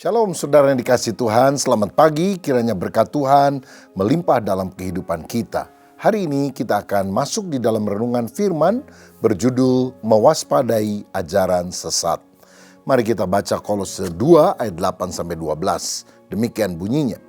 Shalom saudara yang dikasihi Tuhan, selamat pagi, kiranya berkat Tuhan melimpah dalam kehidupan kita. Hari ini kita akan masuk di dalam renungan firman berjudul Mewaspadai Ajaran Sesat. Mari kita baca Kolose 2 ayat 8-12, demikian bunyinya.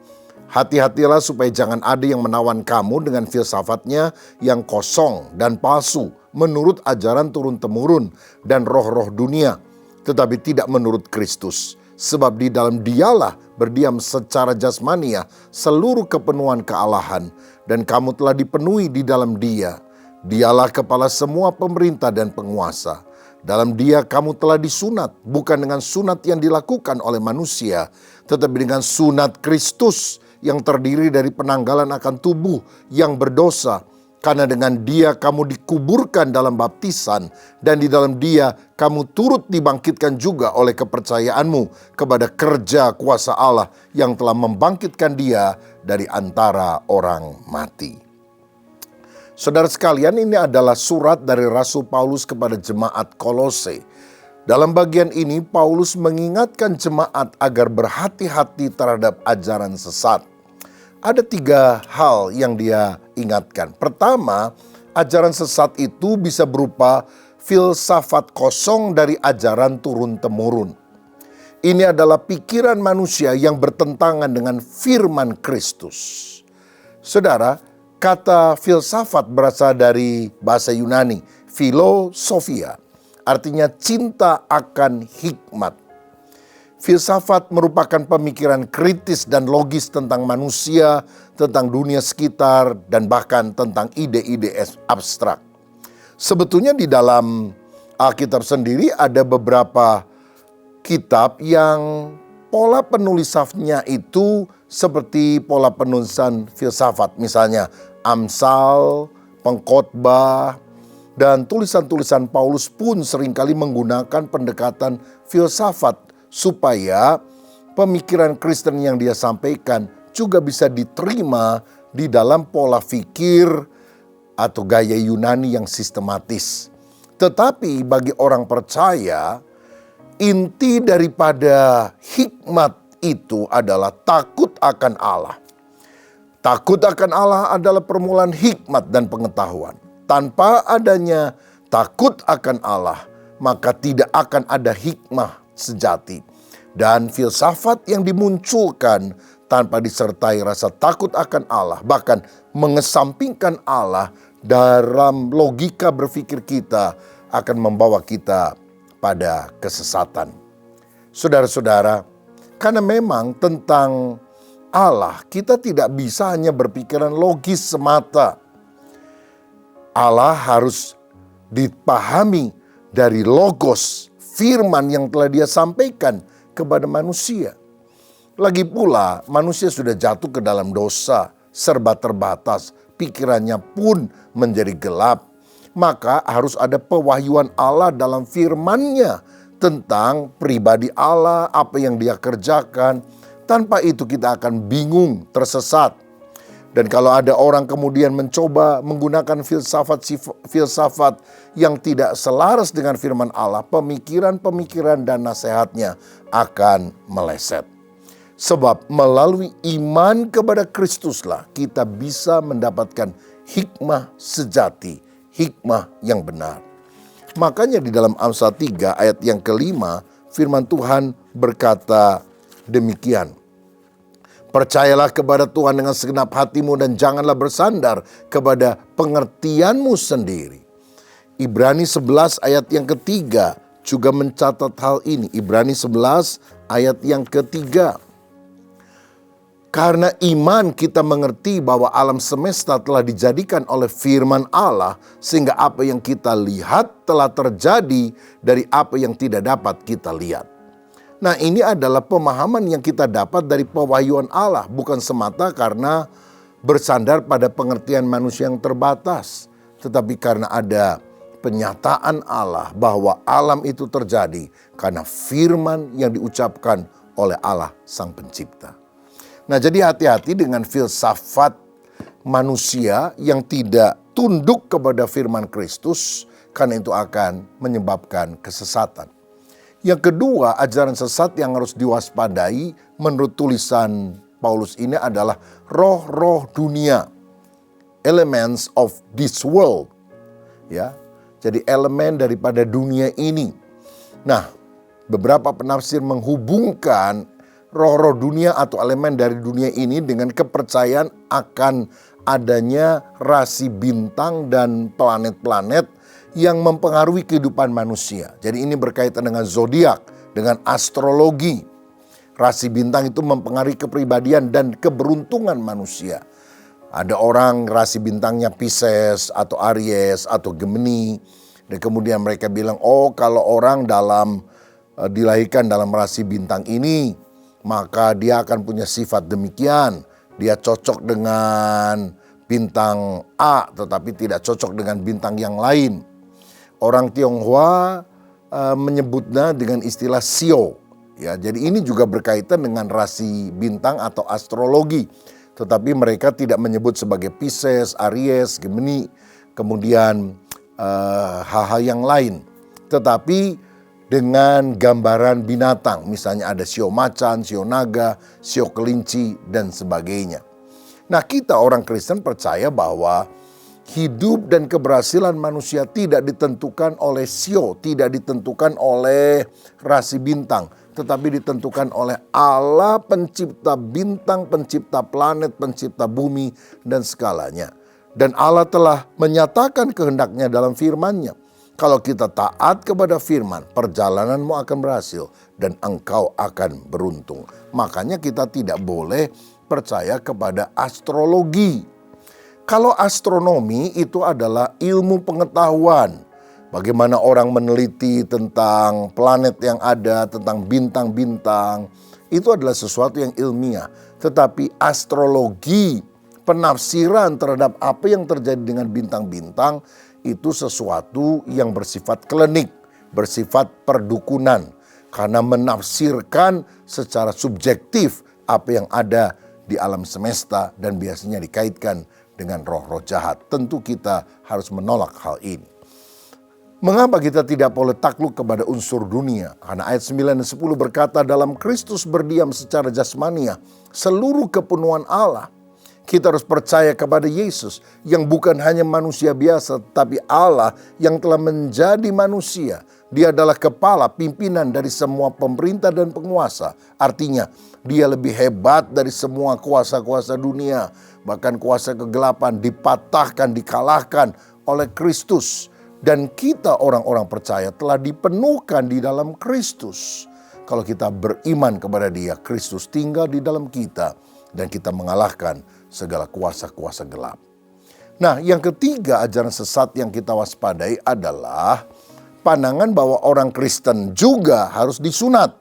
Hati-hatilah supaya jangan ada yang menawan kamu dengan filsafatnya yang kosong dan palsu menurut ajaran turun-temurun dan roh-roh dunia, tetapi tidak menurut Kristus. Sebab di dalam Dialah berdiam secara jasmania seluruh kepenuhan kealahan, dan kamu telah dipenuhi di dalam Dia. Dialah kepala semua pemerintah dan penguasa. Dalam Dia kamu telah disunat, bukan dengan sunat yang dilakukan oleh manusia, tetapi dengan sunat Kristus yang terdiri dari penanggalan akan tubuh yang berdosa. Karena dengan Dia kamu dikuburkan dalam baptisan, dan di dalam Dia kamu turut dibangkitkan juga oleh kepercayaanmu kepada kerja kuasa Allah yang telah membangkitkan Dia dari antara orang mati. Saudara sekalian, ini adalah surat dari Rasul Paulus kepada jemaat Kolose. Dalam bagian ini Paulus mengingatkan jemaat agar berhati-hati terhadap ajaran sesat. Ada 3 hal yang dia ingatkan. Pertama, ajaran sesat itu bisa berupa filsafat kosong dari ajaran turun-temurun. Ini adalah pikiran manusia yang bertentangan dengan firman Kristus. Saudara, kata filsafat berasal dari bahasa Yunani, filosofia, artinya cinta akan hikmat. Filsafat merupakan pemikiran kritis dan logis tentang manusia, tentang dunia sekitar, dan bahkan tentang ide-ide abstrak. Sebetulnya di dalam Alkitab sendiri ada beberapa kitab yang pola penulisannya itu seperti pola penulisan filsafat. Misalnya Amsal, Pengkhotbah, dan tulisan-tulisan Paulus pun seringkali menggunakan pendekatan filsafat supaya pemikiran Kristen yang dia sampaikan juga bisa diterima di dalam pola fikir atau gaya Yunani yang sistematis. Tetapi bagi orang percaya, inti daripada hikmat itu adalah takut akan Allah. Takut akan Allah adalah permulaan hikmat dan pengetahuan. Tanpa adanya takut akan Allah, maka tidak akan ada hikmah sejati. Dan filsafat yang dimunculkan tanpa disertai rasa takut akan Allah, bahkan mengesampingkan Allah dalam logika berpikir kita, akan membawa kita pada kesesatan. Saudara-saudara, karena memang tentang Allah kita tidak bisa hanya berpikiran logis semata. Allah harus dipahami dari logos, firman yang telah Dia sampaikan kepada manusia. Lagi pula manusia sudah jatuh ke dalam dosa, serba terbatas, pikirannya pun menjadi gelap. Maka harus ada pewahyuan Allah dalam firman-Nya tentang pribadi Allah, apa yang Dia kerjakan. Tanpa itu kita akan bingung, tersesat. Dan kalau ada orang kemudian mencoba menggunakan filsafat yang tidak selaras dengan firman Allah, pemikiran-pemikiran dan nasihatnya akan meleset. Sebab melalui iman kepada Kristuslah kita bisa mendapatkan hikmah sejati, hikmah yang benar. Makanya di dalam Amsal 3 ayat yang kelima, firman Tuhan berkata demikian. Percayalah kepada Tuhan dengan segenap hatimu dan janganlah bersandar kepada pengertianmu sendiri. Ibrani 11 ayat yang ketiga juga mencatat hal ini. Ibrani 11 ayat yang ketiga. Karena iman kita mengerti bahwa alam semesta telah dijadikan oleh firman Allah, sehingga apa yang kita lihat telah terjadi dari apa yang tidak dapat kita lihat. Nah, ini adalah pemahaman yang kita dapat dari pewahyuan Allah, bukan semata karena bersandar pada pengertian manusia yang terbatas, tetapi karena ada penyataan Allah bahwa alam itu terjadi karena firman yang diucapkan oleh Allah Sang Pencipta. Nah, jadi hati-hati dengan filsafat manusia yang tidak tunduk kepada firman Kristus, karena itu akan menyebabkan kesesatan. Yang kedua, ajaran sesat yang harus diwaspadai menurut tulisan Paulus ini adalah roh-roh dunia, elements of this world. Ya, jadi elemen daripada dunia ini. Nah, beberapa penafsir menghubungkan roh-roh dunia atau elemen dari dunia ini dengan kepercayaan akan adanya rasi bintang dan planet-planet yang mempengaruhi kehidupan manusia. Jadi ini berkaitan dengan zodiak, dengan astrologi. Rasi bintang itu mempengaruhi kepribadian dan keberuntungan manusia. Ada orang rasi bintangnya Pisces atau Aries atau Gemini. Dan kemudian mereka bilang, oh kalau orang dilahirkan dalam rasi bintang ini, maka dia akan punya sifat demikian. Dia cocok dengan bintang A tetapi tidak cocok dengan bintang yang lain. Orang Tionghoa menyebutnya dengan istilah Sio. Ya, jadi ini juga berkaitan dengan rasi bintang atau astrologi. Tetapi mereka tidak menyebut sebagai Pisces, Aries, Gemini, kemudian hal-hal yang lain. Tetapi dengan gambaran binatang, misalnya ada sio macan, sio naga, sio kelinci, dan sebagainya. Nah, kita orang Kristen percaya bahwa hidup dan keberhasilan manusia tidak ditentukan oleh sio, tidak ditentukan oleh rasi bintang, tetapi ditentukan oleh Allah pencipta bintang, pencipta planet, pencipta bumi, dan segalanya. Dan Allah telah menyatakan kehendaknya dalam firman-Nya. Kalau kita taat kepada firman, perjalananmu akan berhasil dan engkau akan beruntung. Makanya kita tidak boleh percaya kepada astrologi. Kalau astronomi itu adalah ilmu pengetahuan. Bagaimana orang meneliti tentang planet yang ada, tentang bintang-bintang. Itu adalah sesuatu yang ilmiah. Tetapi astrologi, penafsiran terhadap apa yang terjadi dengan bintang-bintang, itu sesuatu yang bersifat klinik, bersifat perdukunan. Karena menafsirkan secara subjektif apa yang ada di alam semesta dan biasanya dikaitkan dengan roh-roh jahat. Tentu kita harus menolak hal ini. Mengapa kita tidak boleh takluk kepada unsur dunia? Karena ayat 9 dan 10 berkata, dalam Kristus berdiam secara jasmania seluruh kepenuhan Allah. Kita harus percaya kepada Yesus yang bukan hanya manusia biasa, tapi Allah yang telah menjadi manusia. Dia adalah kepala pimpinan dari semua pemerintah dan penguasa. Artinya dia lebih hebat dari semua kuasa-kuasa dunia. Bahkan kuasa kegelapan dipatahkan, dikalahkan oleh Kristus. Dan kita orang-orang percaya telah dipenuhkan di dalam Kristus. Kalau kita beriman kepada Dia, Kristus tinggal di dalam kita. Dan kita mengalahkan segala kuasa-kuasa gelap. Nah, yang ketiga ajaran sesat yang kita waspadai adalah pandangan bahwa orang Kristen juga harus disunat.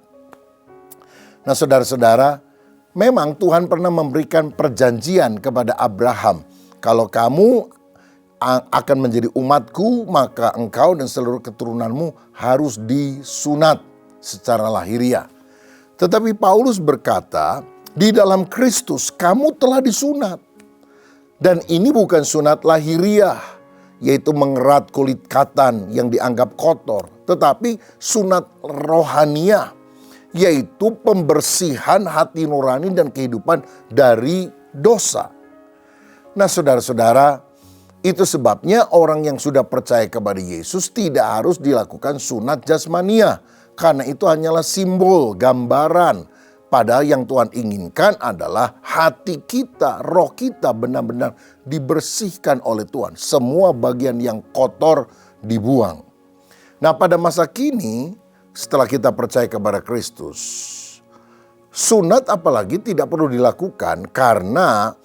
Nah, saudara-saudara, memang Tuhan pernah memberikan perjanjian kepada Abraham. Kalau kamu akan menjadi umatku, maka engkau dan seluruh keturunanmu harus disunat secara lahiriah. Tetapi Paulus berkata, di dalam Kristus kamu telah disunat. Dan ini bukan sunat lahiriah, yaitu mengerat kulit katan yang dianggap kotor. Tetapi sunat rohaniah, yaitu pembersihan hati nurani dan kehidupan dari dosa. Nah, saudara-saudara, itu sebabnya orang yang sudah percaya kepada Yesus tidak harus dilakukan sunat jasmania. Karena itu hanyalah simbol, gambaran. Padahal yang Tuhan inginkan adalah hati kita, roh kita benar-benar dibersihkan oleh Tuhan. Semua bagian yang kotor dibuang. Nah, pada masa kini setelah kita percaya kepada Kristus, sunat apalagi tidak perlu dilakukan karena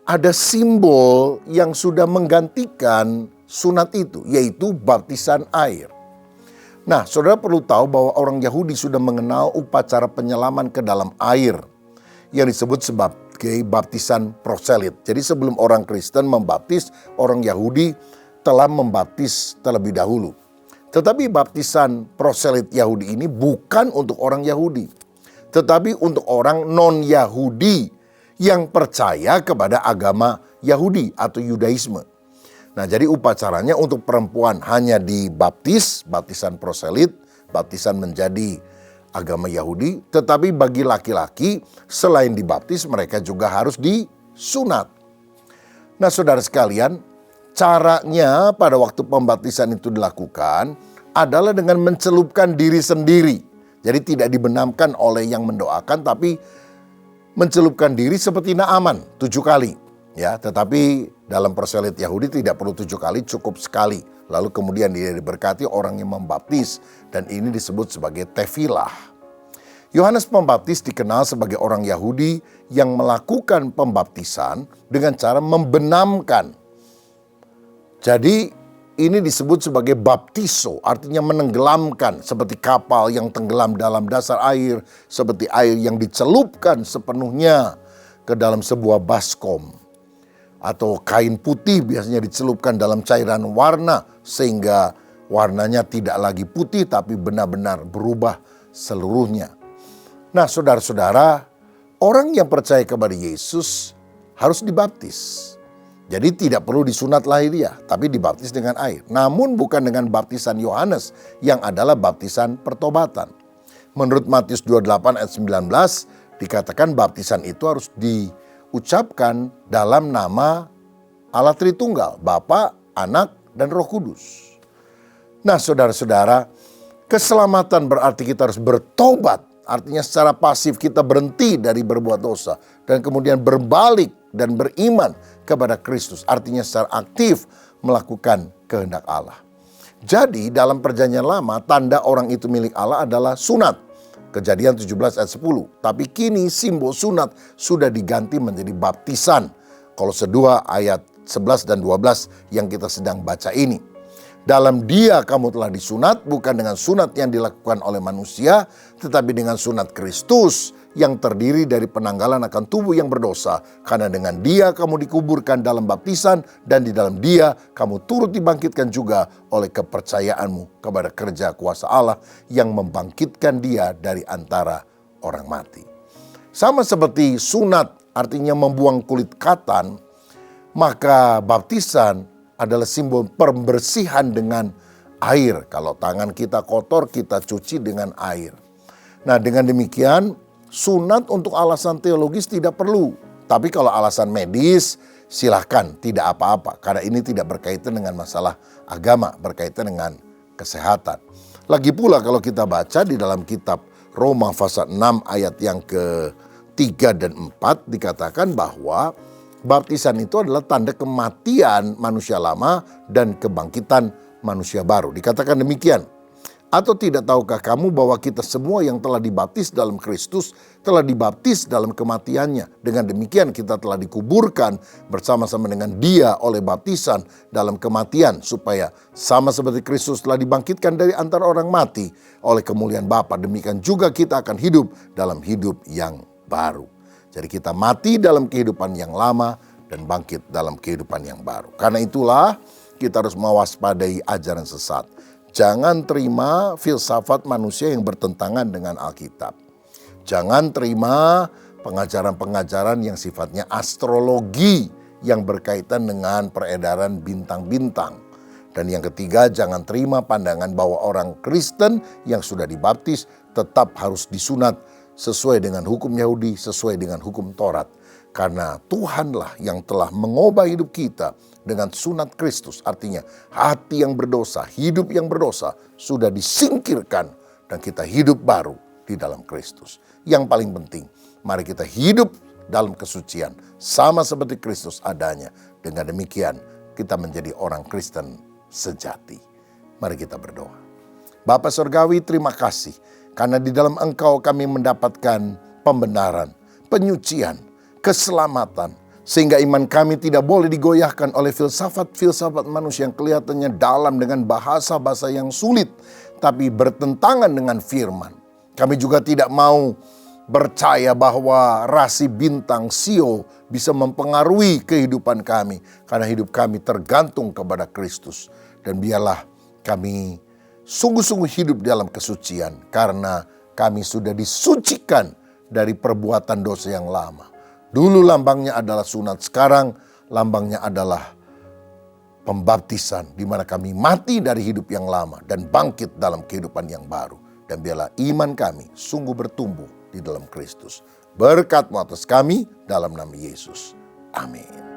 ada simbol yang sudah menggantikan sunat itu, yaitu baptisan air. Nah, saudara perlu tahu bahwa orang Yahudi sudah mengenal upacara penyelaman ke dalam air yang disebut sebagai baptisan proselit. Jadi sebelum orang Kristen membaptis, orang Yahudi telah membaptis terlebih dahulu. Tetapi baptisan proselit Yahudi ini bukan untuk orang Yahudi, tetapi untuk orang non-Yahudi yang percaya kepada agama Yahudi atau Yudaisme. Nah, jadi upacaranya untuk perempuan hanya dibaptis, baptisan proselit, baptisan menjadi agama Yahudi, tetapi bagi laki-laki selain dibaptis mereka juga harus disunat. Nah, saudara sekalian, caranya pada waktu pembaptisan itu dilakukan adalah dengan mencelupkan diri sendiri. Jadi tidak dibenamkan oleh yang mendoakan, tapi mencelupkan diri seperti Naaman 7 kali. Ya, tetapi dalam perselit Yahudi tidak perlu 7 kali, cukup sekali. Lalu kemudian dia diberkati orang yang membaptis, dan ini disebut sebagai tefilah. Yohanes Pembaptis dikenal sebagai orang Yahudi yang melakukan pembaptisan dengan cara membenamkan. Jadi ini disebut sebagai baptiso, artinya menenggelamkan, seperti kapal yang tenggelam dalam dasar air, seperti air yang dicelupkan sepenuhnya ke dalam sebuah baskom. Atau kain putih biasanya dicelupkan dalam cairan warna sehingga warnanya tidak lagi putih tapi benar-benar berubah seluruhnya. Nah, saudara-saudara, orang yang percaya kepada Yesus harus dibaptis. Jadi tidak perlu disunat lahiriah, tapi dibaptis dengan air. Namun bukan dengan baptisan Yohanes yang adalah baptisan pertobatan. Menurut Matius 28 ayat 19 dikatakan baptisan itu harus diucapkan dalam nama Allah Tritunggal, Bapa, Anak, dan Roh Kudus. Nah, saudara-saudara, keselamatan berarti kita harus bertobat. Artinya secara pasif kita berhenti dari berbuat dosa dan kemudian berbalik dan beriman kepada Kristus. Artinya secara aktif melakukan kehendak Allah. Jadi dalam perjanjian lama tanda orang itu milik Allah adalah sunat. Kejadian 17 ayat 10. Tapi kini simbol sunat sudah diganti menjadi baptisan. Kolose 2 ayat 11 dan 12 yang kita sedang baca ini. Dalam Dia kamu telah disunat, bukan dengan sunat yang dilakukan oleh manusia, tetapi dengan sunat Kristus yang terdiri dari penanggalan akan tubuh yang berdosa. Karena dengan Dia kamu dikuburkan dalam baptisan, dan di dalam Dia kamu turut dibangkitkan juga oleh kepercayaanmu kepada kerja kuasa Allah yang membangkitkan Dia dari antara orang mati. Sama seperti sunat artinya membuang kulit katan, maka baptisan adalah simbol pembersihan dengan air. Kalau tangan kita kotor, kita cuci dengan air. Nah, dengan demikian, sunat untuk alasan teologis tidak perlu. Tapi kalau alasan medis, silahkan, tidak apa-apa. Karena ini tidak berkaitan dengan masalah agama, berkaitan dengan kesehatan. Lagi pula kalau kita baca di dalam kitab Roma pasal 6 ayat yang ke-3 dan 4, dikatakan bahwa baptisan itu adalah tanda kematian manusia lama dan kebangkitan manusia baru. Dikatakan demikian. Atau tidak tahukah kamu bahwa kita semua yang telah dibaptis dalam Kristus telah dibaptis dalam kematiannya. Dengan demikian kita telah dikuburkan bersama-sama dengan Dia oleh baptisan dalam kematian, supaya sama seperti Kristus telah dibangkitkan dari antara orang mati oleh kemuliaan Bapa, demikian juga kita akan hidup dalam hidup yang baru. Jadi kita mati dalam kehidupan yang lama dan bangkit dalam kehidupan yang baru. Karena itulah kita harus mewaspadai ajaran sesat. Jangan terima filsafat manusia yang bertentangan dengan Alkitab. Jangan terima pengajaran-pengajaran yang sifatnya astrologi yang berkaitan dengan peredaran bintang-bintang. Dan yang ketiga, jangan terima pandangan bahwa orang Kristen yang sudah dibaptis tetap harus disunat sesuai dengan hukum Yahudi, sesuai dengan hukum Taurat. Karena Tuhanlah yang telah mengubah hidup kita dengan sunat Kristus. Artinya hati yang berdosa, hidup yang berdosa sudah disingkirkan dan kita hidup baru di dalam Kristus. Yang paling penting, mari kita hidup dalam kesucian sama seperti Kristus adanya. Dengan demikian kita menjadi orang Kristen sejati. Mari kita berdoa. Bapa Surgawi, terima kasih karena di dalam Engkau kami mendapatkan pembenaran, penyucian, keselamatan. Sehingga iman kami tidak boleh digoyahkan oleh filsafat-filsafat manusia yang kelihatannya dalam dengan bahasa-bahasa yang sulit, tapi bertentangan dengan firman. Kami juga tidak mau percaya bahwa rasi bintang Sio bisa mempengaruhi kehidupan kami, karena hidup kami tergantung kepada Kristus. Dan biarlah kami sungguh-sungguh hidup dalam kesucian, karena kami sudah disucikan dari perbuatan dosa yang lama. Dulu lambangnya adalah sunat, sekarang lambangnya adalah pembaptisan, di mana kami mati dari hidup yang lama dan bangkit dalam kehidupan yang baru. dan biarlah iman kami sungguh bertumbuh di dalam Kristus. Berkat-Mu atas kami dalam nama Yesus. Amin.